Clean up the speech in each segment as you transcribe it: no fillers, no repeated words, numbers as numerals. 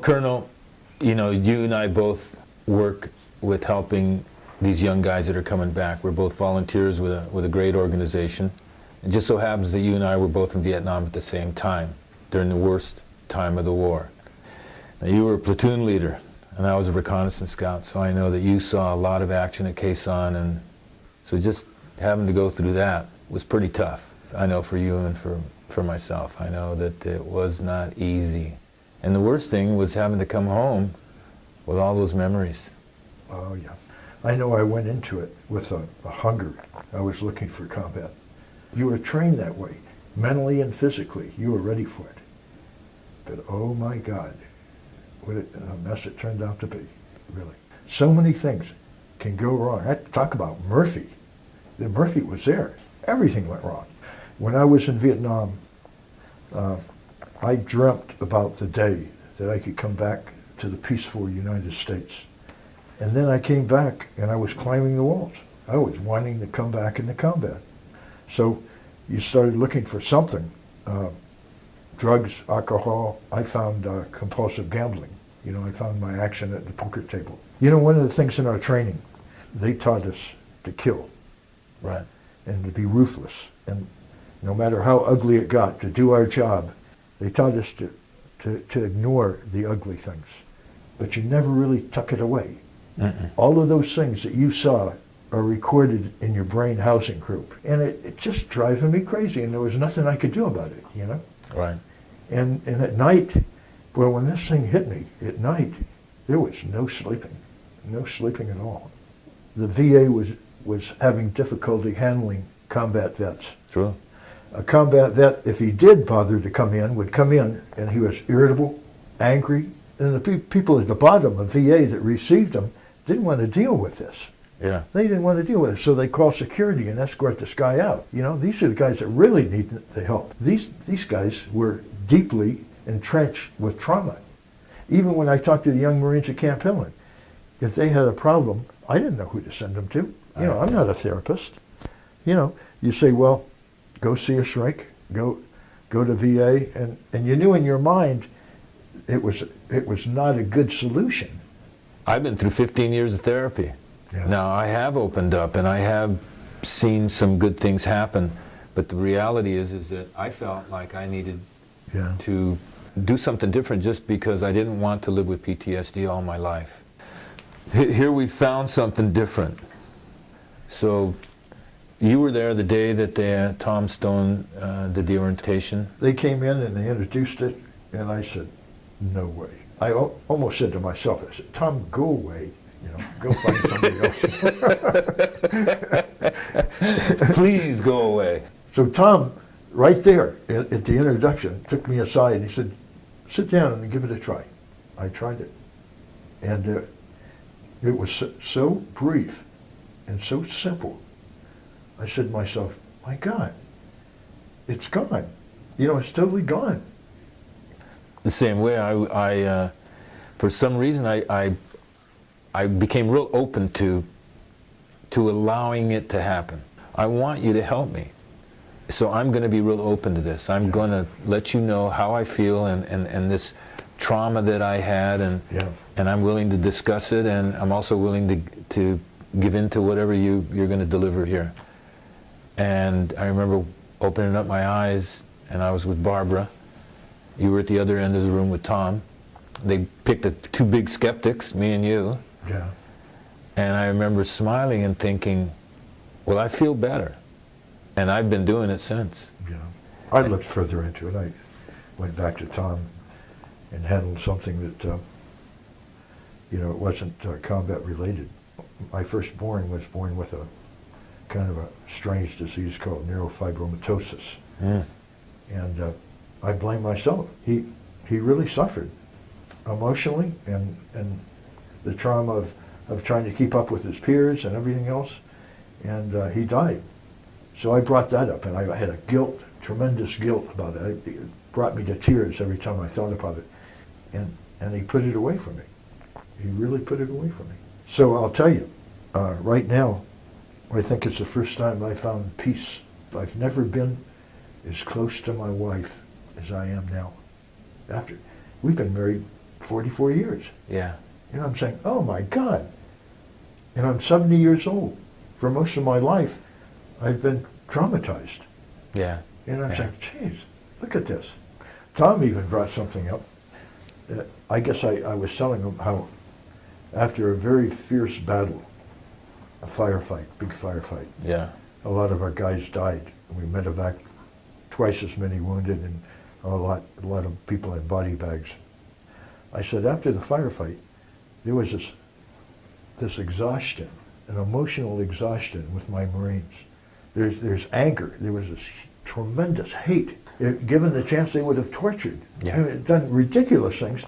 Colonel, you know, you and I both work with helping these young guys that are coming back. We're both volunteers with a great organization. It just so happens that you and I were both in Vietnam at the same time, during the worst time of the war. Now, you were a platoon leader, and I was a reconnaissance scout, so I know that you saw a lot of action at Khe Sanh, and so just having to go through that was pretty tough. I know for you and for myself. I know that it was not easy. And the worst thing was having to come home with all those memories. Oh, yeah. I know I went into it with a hunger. I was looking for combat. You were trained that way, mentally and physically. You were ready for it. But oh my God, what a mess it turned out to be, really. So many things can go wrong. I talk about Murphy. The Murphy was there. Everything went wrong. When I was in Vietnam, I dreamt about the day that I could come back to the peaceful United States. And then I came back and I was climbing the walls. I was wanting to come back into combat. So you started looking for something. Drugs, alcohol. I found compulsive gambling. You know, I found my action at the poker table. You know, one of the things in our training, they taught us to kill. Right. And to be ruthless. And no matter how ugly it got, to do our job, they taught us to ignore the ugly things. But you never really tuck it away. All of those things that you saw are recorded in your brain housing group. And it just driving me crazy, and there was nothing I could do about it, you know? Right. And at night, well, when this thing hit me, at night, there was no sleeping at all. The VA was having difficulty handling combat vets. True. A combat vet, if he did bother to come in, would come in, and he was irritable, angry, and the people at the bottom of VA that received him didn't want to deal with this. Yeah. They didn't want to deal with it, so they call security and escort this guy out. You know, these are the guys that really need the help. These guys were deeply entrenched with trauma. Even when I talked to the young Marines at Camp Helen, if they had a problem, I didn't know who to send them to. You know, I'm not a therapist. You know, you say, well, go see a shrink, go to VA, and you knew in your mind it was not a good solution. I've been through 15 years of therapy. Yeah. Now, I have opened up and I have seen some good things happen, but the reality is that I felt like I needed to do something different just because I didn't want to live with PTSD all my life. Here we found something different. So you were there the day that Tom Stone did the orientation? They came in and they introduced it, and I said, no way. I almost said to myself, I said, Tom, go away. You know, go find somebody else. Please go away. So Tom, right there at the introduction, took me aside and he said, sit down and give it a try. I tried it. And it was so brief and so simple. I said to myself, my God, it's gone. You know, it's totally gone. The same way, I for some reason, I became real open to allowing it to happen. I want you to help me. So I'm going to be real open to this. I'm going to let you know how I feel and this trauma that I had, and I'm willing to discuss it, and I'm also willing to give in to whatever you're going to deliver here. And I remember opening up my eyes, and I was with Barbara. You were at the other end of the room with Tom. They picked the two big skeptics, me and you. Yeah. And I remember smiling and thinking, well, I feel better. And I've been doing it since. Yeah. I looked further into it. I went back to Tom and handled something that, you know, it wasn't combat related. My firstborn was born with a kind of a strange disease called neurofibromatosis. And I blame myself. He really suffered emotionally, and the trauma of trying to keep up with his peers and everything else, and he died. So I brought that up, and I had a tremendous guilt about it. It brought me to tears every time I thought about it, and he put it away from me. He really put it away from me. So I'll tell you, right now, I think it's the first time I found peace. I've never been as close to my wife as I am now. We've been married 44 years. Yeah. And I'm saying, oh my God. And I'm 70 years old. For most of my life, I've been traumatized. Yeah. And I'm Yeah. saying, geez, look at this. Tom even brought something up. I guess I was telling him how after a very fierce battle, a firefight, big firefight, Yeah. a lot of our guys died. We medevaced twice as many wounded, and a lot of people in body bags. I said, after the firefight, there was this exhaustion, an emotional exhaustion with my Marines. There's anger. There was this tremendous hate. Given the chance, they would have tortured, Yeah. done ridiculous things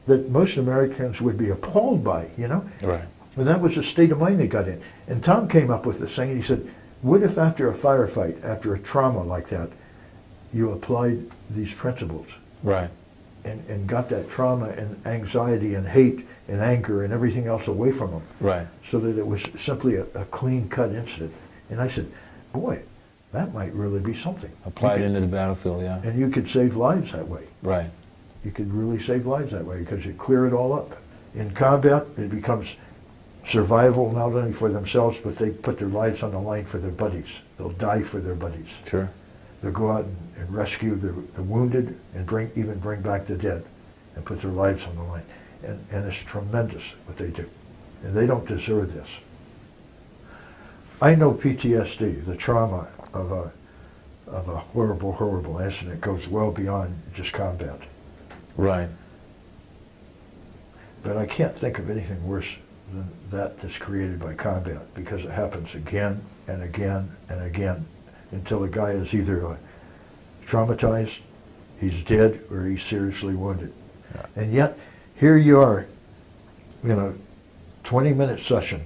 that most Americans would be appalled by, you know? Right. And that was the state of mind they got in. And Tom came up with this thing, and he said, what if after a firefight, after a trauma like that, you applied these principles Right. and got that trauma and anxiety and hate and anger and everything else away from them, Right. so that it was simply a clean-cut incident. And I said, boy, that might really be something. Apply it You into the battlefield, yeah. could- and you could save lives that way. Right. You could really save lives that way because you clear it all up. In combat, it becomes survival not only for themselves, but they put their lives on the line for their buddies. They'll die for their buddies. Sure. They'll go out and rescue the wounded and even bring back the dead and put their lives on the line. And it's tremendous what they do. And they don't deserve this. I know PTSD, the trauma of a horrible, horrible incident, goes well beyond just combat. Right. But I can't think of anything worse than that's created by combat, because it happens again and again and again until the guy is either traumatized, he's dead, or he's seriously wounded. Yeah. And yet, here you are in a 20-minute session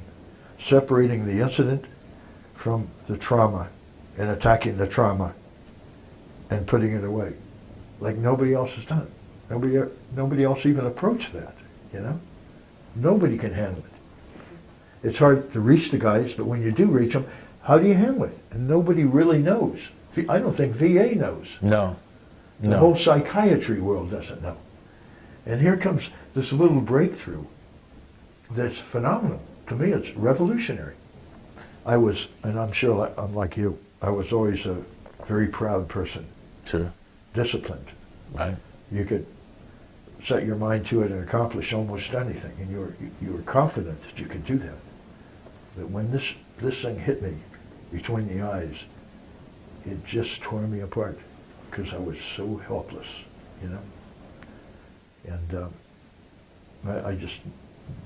separating the incident from the trauma and attacking the trauma and putting it away like nobody else has done it. Nobody else even approached that, you know? Nobody can handle it. It's hard to reach the guys, but when you do reach them, how do you handle it? And nobody really knows. I don't think VA knows. No. The No. whole psychiatry world doesn't know. And here comes this little breakthrough that's phenomenal. To me, it's revolutionary. I was, and I'm sure I'm like you, I was always a very proud person, Sure. disciplined. Right. You could set your mind to it and accomplish almost anything, and you were confident that you could do that. But when this thing hit me between the eyes, it just tore me apart because I was so helpless, you know. And I just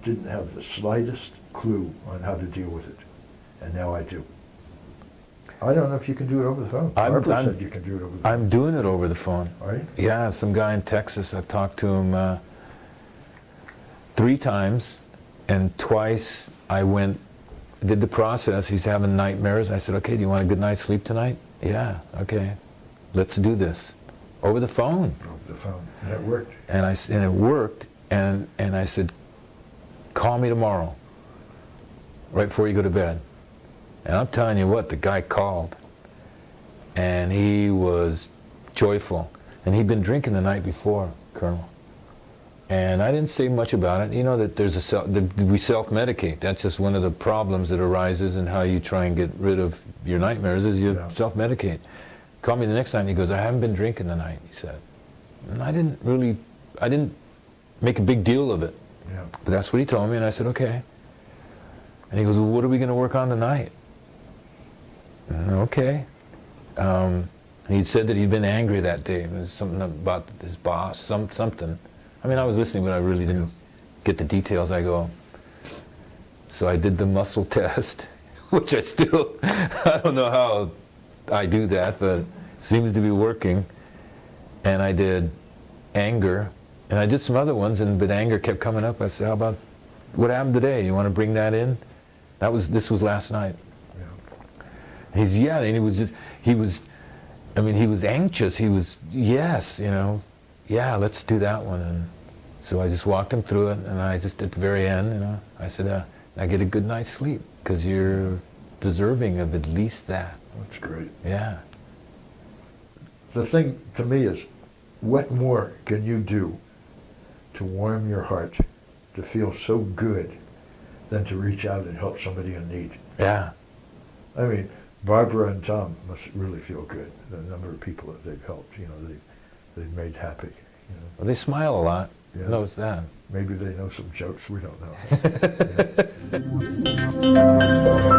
didn't have the slightest clue on how to deal with it, and now I do. I don't know if you can do it over the phone. Barbara said you can do it over the phone. I'm doing it over the phone. Are you? Yeah, some guy in Texas, I've talked to him 3 times, and twice I did the process. He's having nightmares. I said, okay, do you want a good night's sleep tonight? Yeah, okay, let's do this. Over the phone. Over the phone. And it worked. And it worked, and I said, call me tomorrow, right before you go to bed. And I'm telling you what, the guy called, and he was joyful. And he'd been drinking the night before, Colonel. And I didn't say much about it. You know that there's we self-medicate. That's just one of the problems that arises in how you try and get rid of your nightmares is you self-medicate. Called me the next time, he goes, I haven't been drinking tonight, he said. And I didn't make a big deal of it. Yeah. But that's what he told me, and I said, okay. And he goes, well, what are we going to work on tonight? Okay. He'd said that he'd been angry that day. It was something about his boss, something. I mean, I was listening, but I really didn't get the details. I go, so I did the muscle test, which I don't know how I do that, but it seems to be working. And I did anger, and I did some other ones, but anger kept coming up. I said, how about, what happened today? You want to bring that in? This was last night. Yeah. And he was anxious. He was, yes, yeah, let's do that one. And so I just walked him through it, and I just, at the very end, I said, now get a good night's sleep, because you're deserving of at least that. That's great. Yeah. The thing to me is, what more can you do to warm your heart, to feel so good, than to reach out and help somebody in need. Yeah. I mean, Barbara and Tom must really feel good, the number of people that they've helped, they've made happy. Well, they smile a lot. Yeah. Knows that. Maybe they know some jokes we don't know. Yeah.